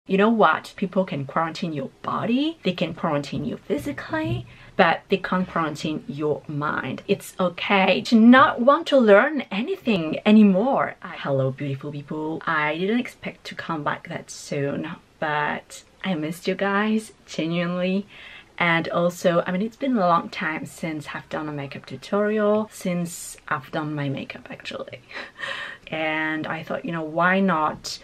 You know what? People can quarantine your body, they can quarantine you physically, but they can't quarantine your mind. It's okay to not want to learn anything anymore. Hello, beautiful people. I didn't expect to come back that soon, but I missed you guys, genuinely. And also, I mean, it's been a long time since I've done a makeup tutorial, since I've done my makeup actually. And I thought, you know, why not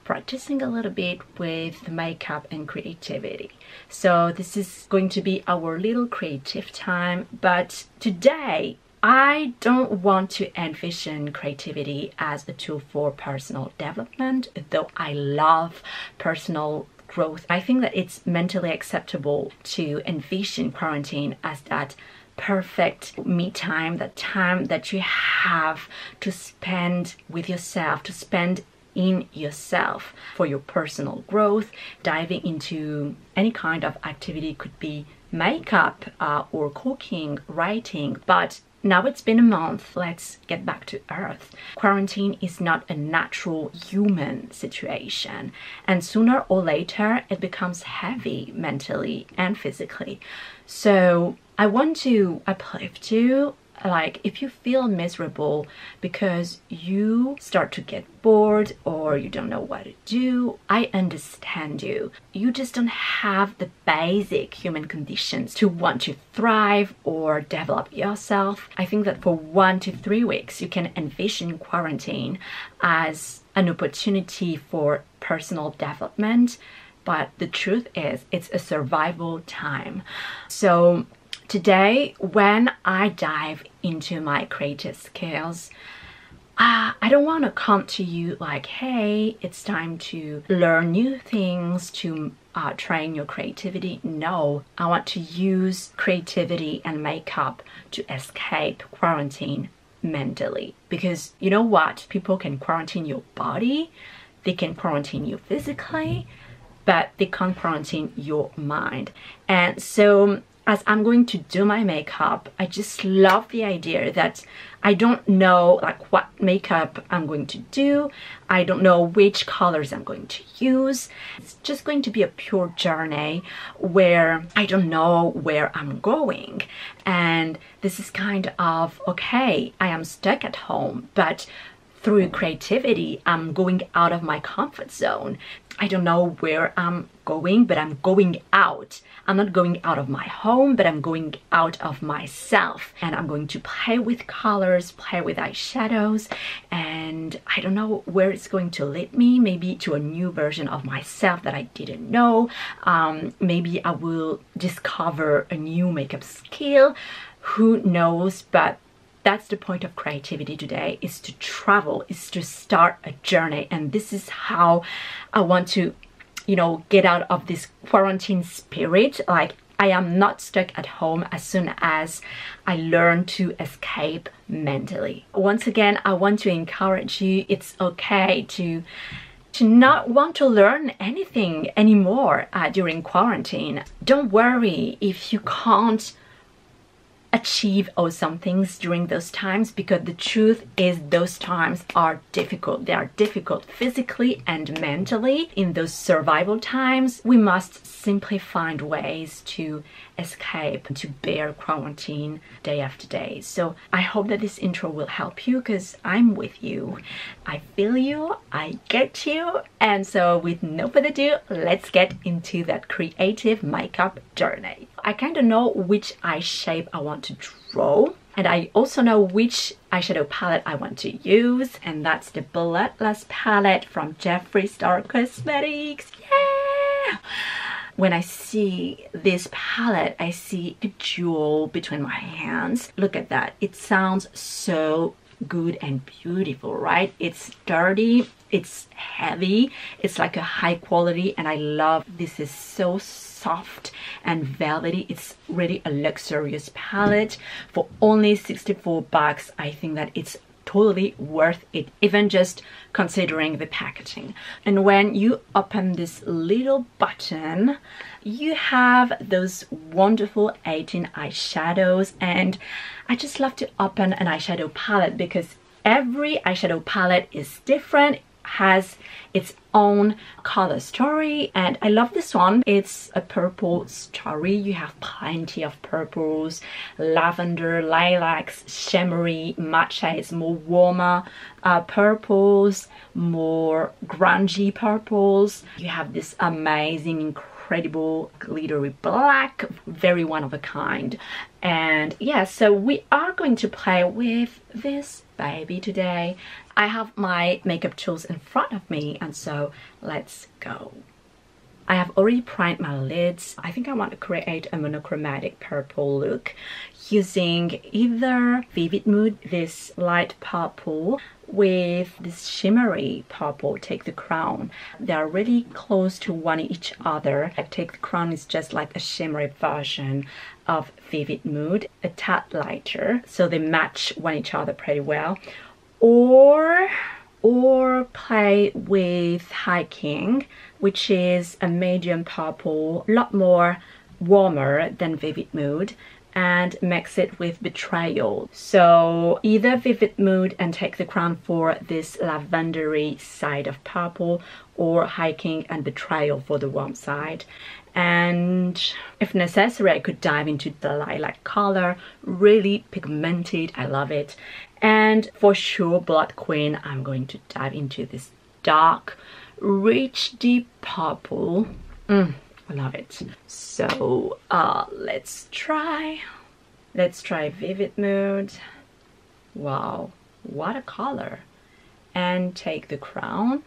practicing a little bit with makeup and creativity. So this is going to be our little creative time, but today I don't want to envision creativity as a tool for personal development, though I love personal growth. I think that it's mentally acceptable to envision quarantine as that perfect me time, that time that you have to spend with yourself, to spend in yourself for your personal growth. Diving into any kind of activity, could be makeup or cooking, writing. But now it's been a month, let's get back to earth. Quarantine is not a natural human situation, and sooner or later it becomes heavy mentally and physically. So I want to uplift you. Like, if you feel miserable because you start to get bored or you don't know what to do, I understand you. You just don't have the basic human conditions to want to thrive or develop yourself. I think that for 1 to 3 weeks, you can envision quarantine as an opportunity for personal development. But the truth is, it's a survival time. So today, when I dive into my creative skills, I don't want to come to you like, hey, it's time to learn new things, to train your creativity. No, I want to use creativity and makeup to escape quarantine mentally. Because you know what? People can quarantine your body, they can quarantine you physically, but they can't quarantine your mind. And so as I'm going to do my makeup, I just love the idea that I don't know like what makeup I'm going to do. I don't know which colors I'm going to use. It's just going to be a pure journey where I don't know where I'm going. And this is kind of, okay, I am stuck at home, but through creativity, I'm going out of my comfort zone. I don't know where I'm going, but I'm going out. I'm not going out of my home, but I'm going out of myself. And I'm going to play with colors, play with eyeshadows, and I don't know where it's going to lead me. Maybe to a new version of myself that I didn't know. Maybe I will discover a new makeup skill. Who knows? But that's the point of creativity today, is to travel, is to start a journey. And this is how I want to, you know, get out of this quarantine spirit. Like, I am not stuck at home as soon as I learn to escape mentally. Once again, I want to encourage you, it's okay to not want to learn anything anymore during quarantine. Don't worry if you can't achieve some things during those times, because the truth is those times are difficult. They are difficult physically and mentally. In those survival times, we must simply find ways to escape, to bear quarantine day after day. So I hope that this intro will help you, because I'm with you. I feel you, I get you. And so with no further ado, let's get into that creative makeup journey. I kind of know which eye shape I want to draw, and I also know which eyeshadow palette I want to use, and that's the Bloodlust palette from Jeffree Star Cosmetics. Yeah! When I see this palette, I see a jewel between my hands. Look at that. It sounds so good and beautiful, right? It's sturdy, it's heavy, it's like a high quality, and I love this. Is so soft and velvety. It's really a luxurious palette. For only 64 bucks, I think that it's totally worth it, even just considering the packaging. And when you open this little button, you have those wonderful 18 eyeshadows. And I just love to open an eyeshadow palette because every eyeshadow palette is different. has its own color story, and I love this one. It's a purple story. You have plenty of purples, lavender, lilacs, shimmery matte shades, more warmer purples, more grungy purples. You have this amazing, incredible glittery black, very one of a kind. And yeah, so we are going to play with this baby today. I have my makeup tools in front of me, and so let's go. I have already primed my lids. I think I want to create a monochromatic purple look using either Vivid Mood, this light purple, with this shimmery purple, Take the Crown. They are really close to one each other. Take the Crown is just like a shimmery version of Vivid Mood, a tad lighter, so they match one each other pretty well. Or play with Hiking, which is a medium purple, a lot more warmer than Vivid Mood, and mix it with Betrayal. So either Vivid Mood and Take the Crown for this lavendery side of purple, or Hiking and Betrayal for the warm side. And if necessary, I could dive into the lilac color, really pigmented, I love it. And for sure, Blood Queen, I'm going to dive into this dark, rich, deep purple. I love it. So let's try Vivid Mood. Wow, what a color. And Take the Crown.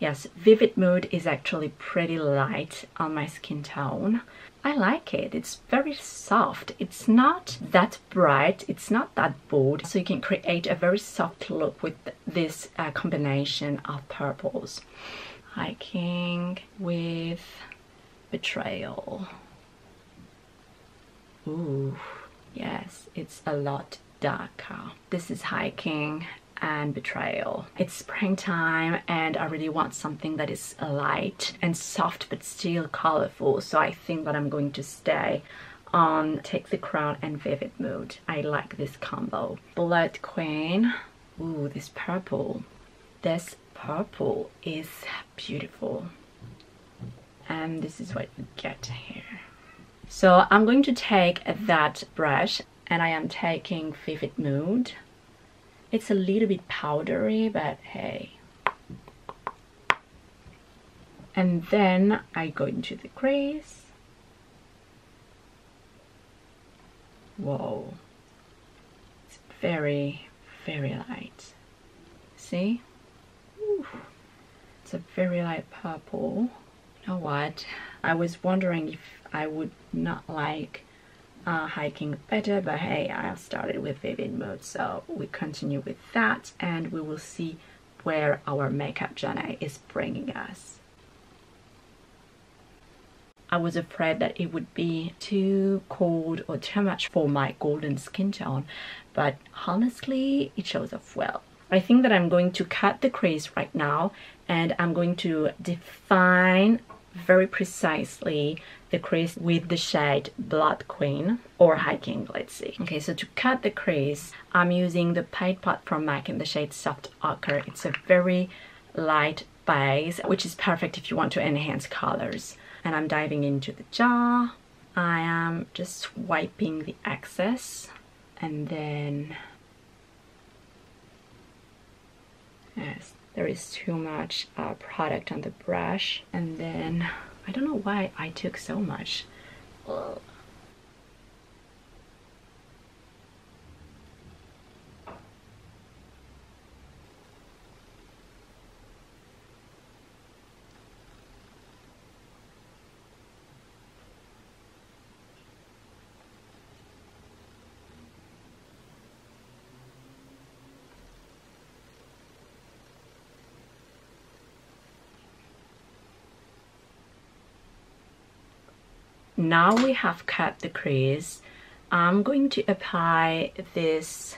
Yes, Vivid Mood is actually pretty light on my skin tone. I like it. It's very soft. It's not that bright. It's not that bold. So you can create a very soft look with this combination of purples. Hiking with Betrayal. Ooh, yes, it's a lot darker. This is Hiking and Betrayal. It's springtime and I really want something that is light and soft but still colorful, so I think that I'm going to stay on Take the Crown and Vivid Mood. I like this combo. Blood Queen. Ooh, this purple is beautiful, and this is what we get here. So I'm going to take that brush and I am taking Vivid Mood. It's a little bit powdery, but hey. And then I go into the crease. Whoa. It's very, very light. See? Ooh. It's a very light purple. You know what? I was wondering if I would not like Hiking better, but hey, I started with Vivid Mood, so we continue with that and we will see where our makeup journey is bringing us. I was afraid that it would be too cold or too much for my golden skin tone, but honestly it shows off well. I think that I'm going to cut the crease right now and I'm going to define very precisely the crease with the shade Blood Queen or Hiking, let's see. Okay, so to cut the crease, I'm using the Painpot from MAC in the shade Soft Ochre. It's a very light base, which is perfect if you want to enhance colors. And I'm diving into the jar. I am just wiping the excess, and then yes, there is too much product on the brush, and then I don't know why I took so much. Ugh. Now we have cut the crease. I'm going to apply this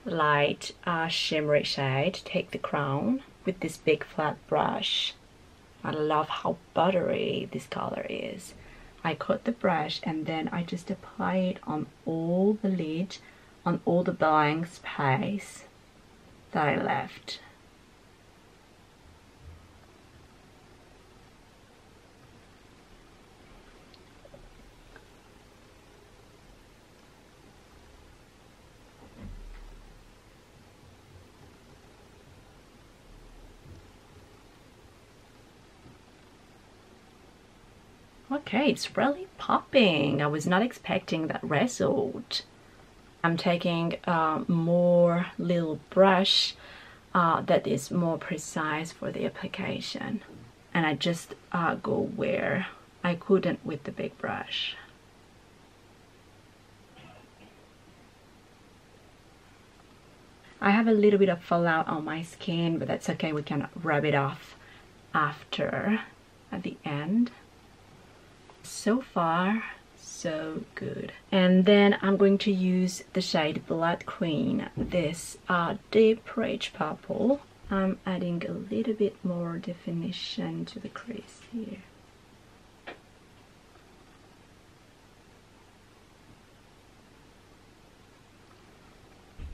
light shimmery shade, Take the Crown, with this big flat brush. I love how buttery this color is. I cut the brush and then I just apply it on all the lid, on all the blank space. that I left. Okay, it's really popping. I was not expecting that result. I'm taking a more little brush that is more precise for the application. And I just go where I couldn't with the big brush. I have a little bit of fallout on my skin, but that's okay. We can rub it off after, at the end. So far, so good. And then I'm going to use the shade Blood Queen, this deep rich purple. I'm adding a little bit more definition to the crease here.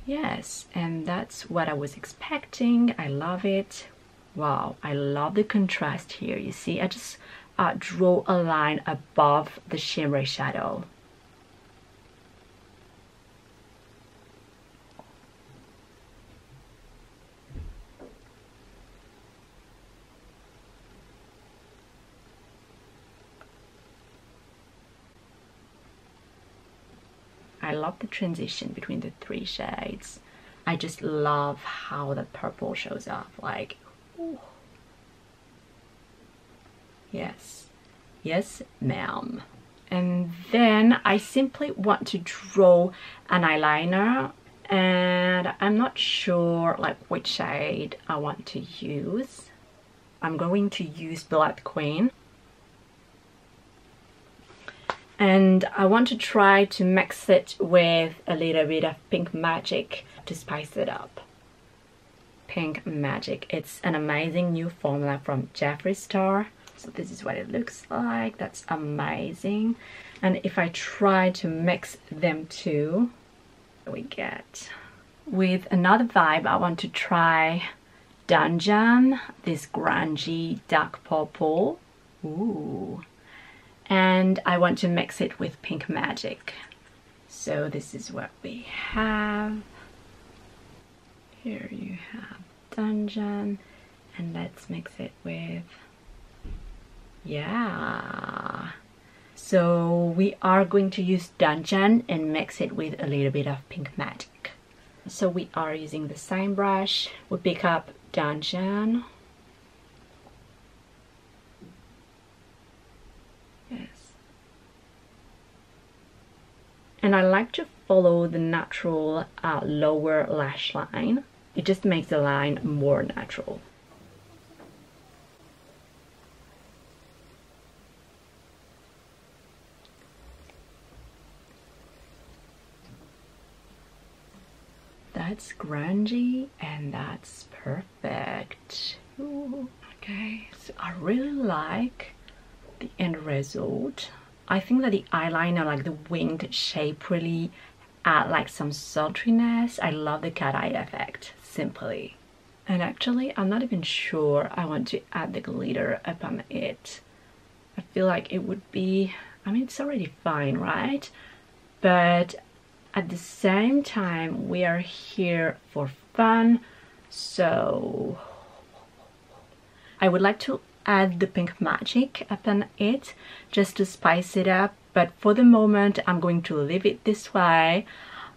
Yes, and that's what I was expecting. I love it. Wow, I love the contrast here. You see, I just draw a line above the shimmery shadow. I love the transition between the three shades. I just love how the purple shows up, like, ooh. Yes, yes ma'am. And then I simply want to draw an eyeliner, and I'm not sure like which shade I want to use. I'm going to use Blood Queen. And I want to try to mix it with a little bit of Pink Magic to spice it up. Pink Magic, it's an amazing new formula from Jeffree Star. So this is what it looks like. That's amazing. And if I try to mix them two, we get with another vibe. I want to try Dungeon, this grungy dark purple. Ooh. And I want to mix it with Pink Magic. So this is what we have. Here you have Dungeon, and let's mix it with, yeah. So we are going to use Dungeon and mix it with a little bit of Pink Magic. So we are using the same brush. We pick up Dungeon. Yes. And I like to follow the natural lower lash line. It just makes the line more natural. That's grungy and that's perfect. Ooh. Okay, so I really like the end result. I think that the eyeliner, like the winged shape, really add like some sultriness. I love the cat eye effect, simply. And actually, I'm not even sure I want to add the glitter upon it. I feel like it would be, I mean, it's already fine, right? But at the same time, we are here for fun. So I would like to add the Pink Magic upon it just to spice it up, but for the moment I'm going to leave it this way.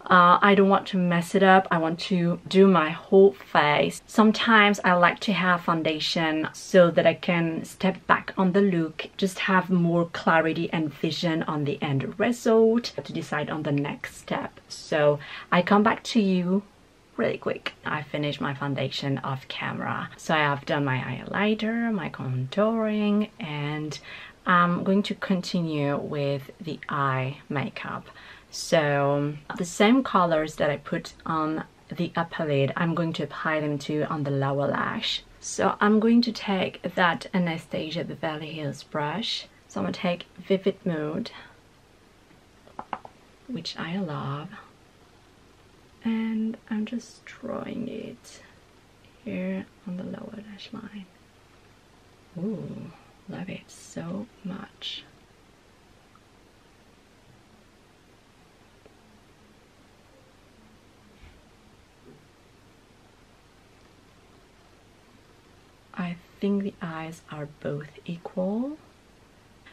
I don't want to mess it up. I want to do my whole face. Sometimes I like to have foundation so that I can step back on the look, just have more clarity and vision on the end result to decide on the next step. So I come back to you really quick. I finished my foundation off camera. So I have done my highlighter, my contouring, and I'm going to continue with the eye makeup. So the same colors that I put on the upper lid, I'm going to apply them to on the lower lash. So I'm going to take that Anastasia Beverly Hills brush. So I'm going to take Vivid Mood, which I love, and I'm just drawing it here on the lower lash line. Ooh, love it so much. I think the eyes are both equal.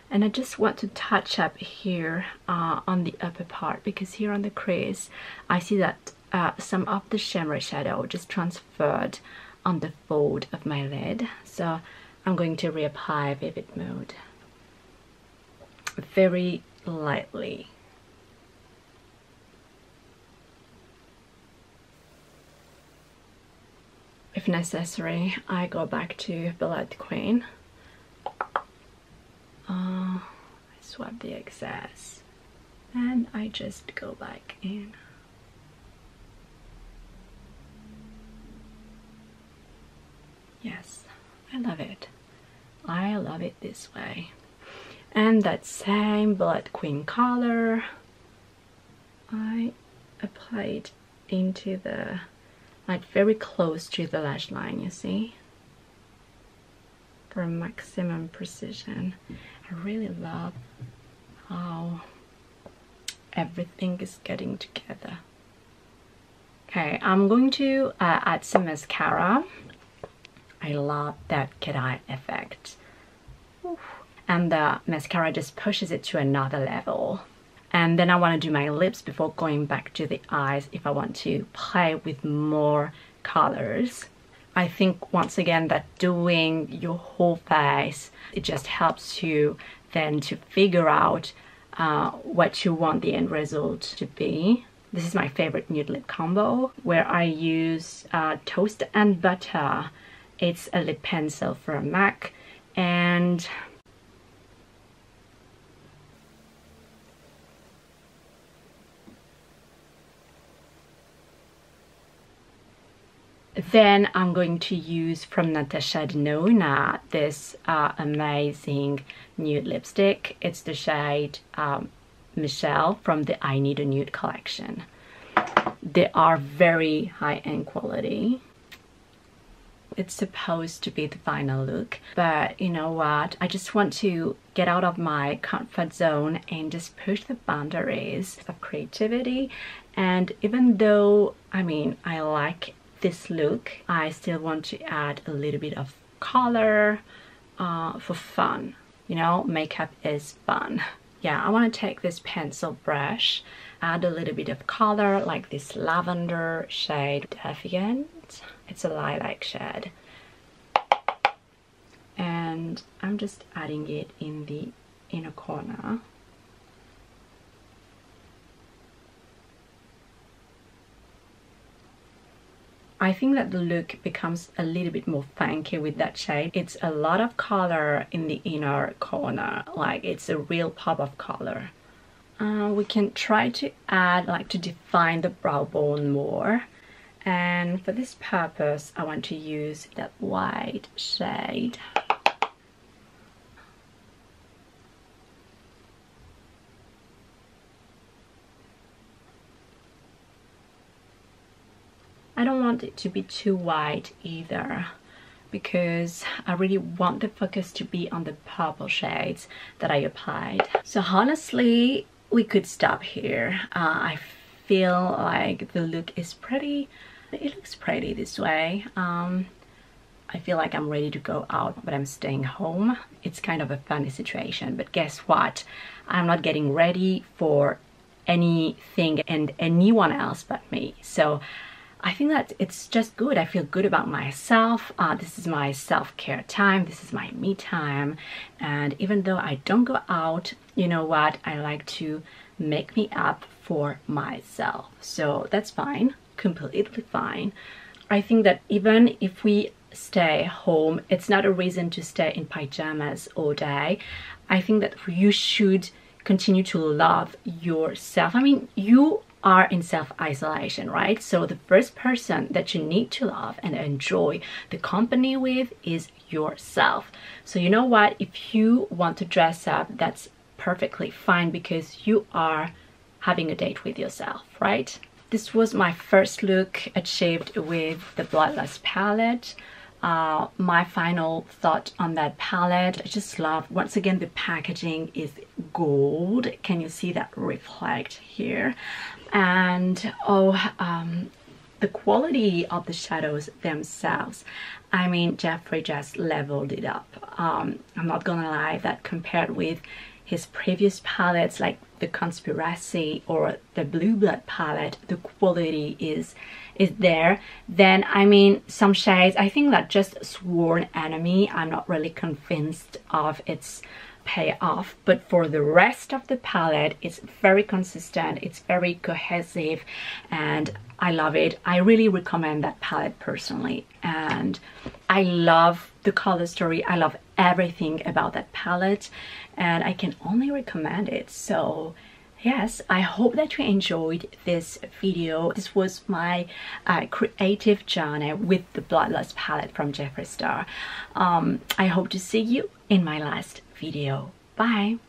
And I just want to touch up here on the upper part, because here on the crease I see that some of the shimmer shadow just transferred on the fold of my lid. So I'm going to reapply Vivid Mode very lightly. If necessary, I go back to Bullet Queen. I swap the excess and I just go back in. Yes, I love it. I love it this way. And that same Bullet Queen color, I applied into the, like very close to the lash line, you see, for maximum precision. I really love how everything is getting together. Okay, I'm going to add some mascara. I love that cat eye effect. Oof. And the mascara just pushes it to another level. And then I want to do my lips before going back to the eyes if I want to play with more colors. I think once again that doing your whole face, it just helps you then to figure out what you want the end result to be. This is my favorite nude lip combo, where I use Toast and Butter. It's a lip pencil from MAC, and then I'm going to use from Natasha Denona this amazing nude lipstick. It's the shade Michelle from the I Need a Nude collection. They are very high-end quality. It's supposed to be the final look, but you know what? I just want to get out of my comfort zone and just push the boundaries of creativity. And even though, I mean, I like this look, I still want to add a little bit of color for fun. You know, makeup is fun. Yeah, I want to take this pencil brush, add a little bit of color, like this lavender shade, Defiant. It's a lilac shade. And I'm just adding it in the inner corner. I think that the look becomes a little bit more funky with that shade. It's a lot of color in the inner corner, like it's a real pop of color. We can try to add, like to define the brow bone more. And for this purpose, I want to use that white shade. I don't want it to be too white either, because I really want the focus to be on the purple shades that I applied. So honestly, we could stop here. I feel like the look is pretty, it looks pretty this way. I feel like I'm ready to go out, but I'm staying home. It's kind of a funny situation, but guess what? I'm not getting ready for anything and anyone else but me. So I think that it's just good. I feel good about myself. This is my self-care time. This is my me time. And even though I don't go out, you know what? I like to make me up for myself. So that's fine, completely fine. I think that even if we stay home, it's not a reason to stay in pajamas all day. I think that you should continue to love yourself. I mean, you are in self-isolation, right? So the first person that you need to love and enjoy the company with is yourself. So you know what? If you want to dress up, that's perfectly fine, because you are having a date with yourself, right? this was my first look achieved with the Bloodlust palette. My final thought on that palette, I just love, once again, the packaging is gold. Can you see that reflect here? And the quality of the shadows themselves, I mean, Jeffree just leveled it up. I'm not gonna lie, that compared with his previous palettes like the Conspiracy or the Blue Blood palette, the quality is there. Then, I mean, some shades, I think that just Sworn Enemy, I'm not really convinced of its payoff, but for the rest of the palette, it's very consistent, it's very cohesive, and I love it. I really recommend that palette personally, and I love the color story. I love everything about that palette, and I can only recommend it. So yes, I hope that you enjoyed this video. This was my creative journey with the Bloodlust palette from Jeffree Star. I hope to see you in my last video. Bye!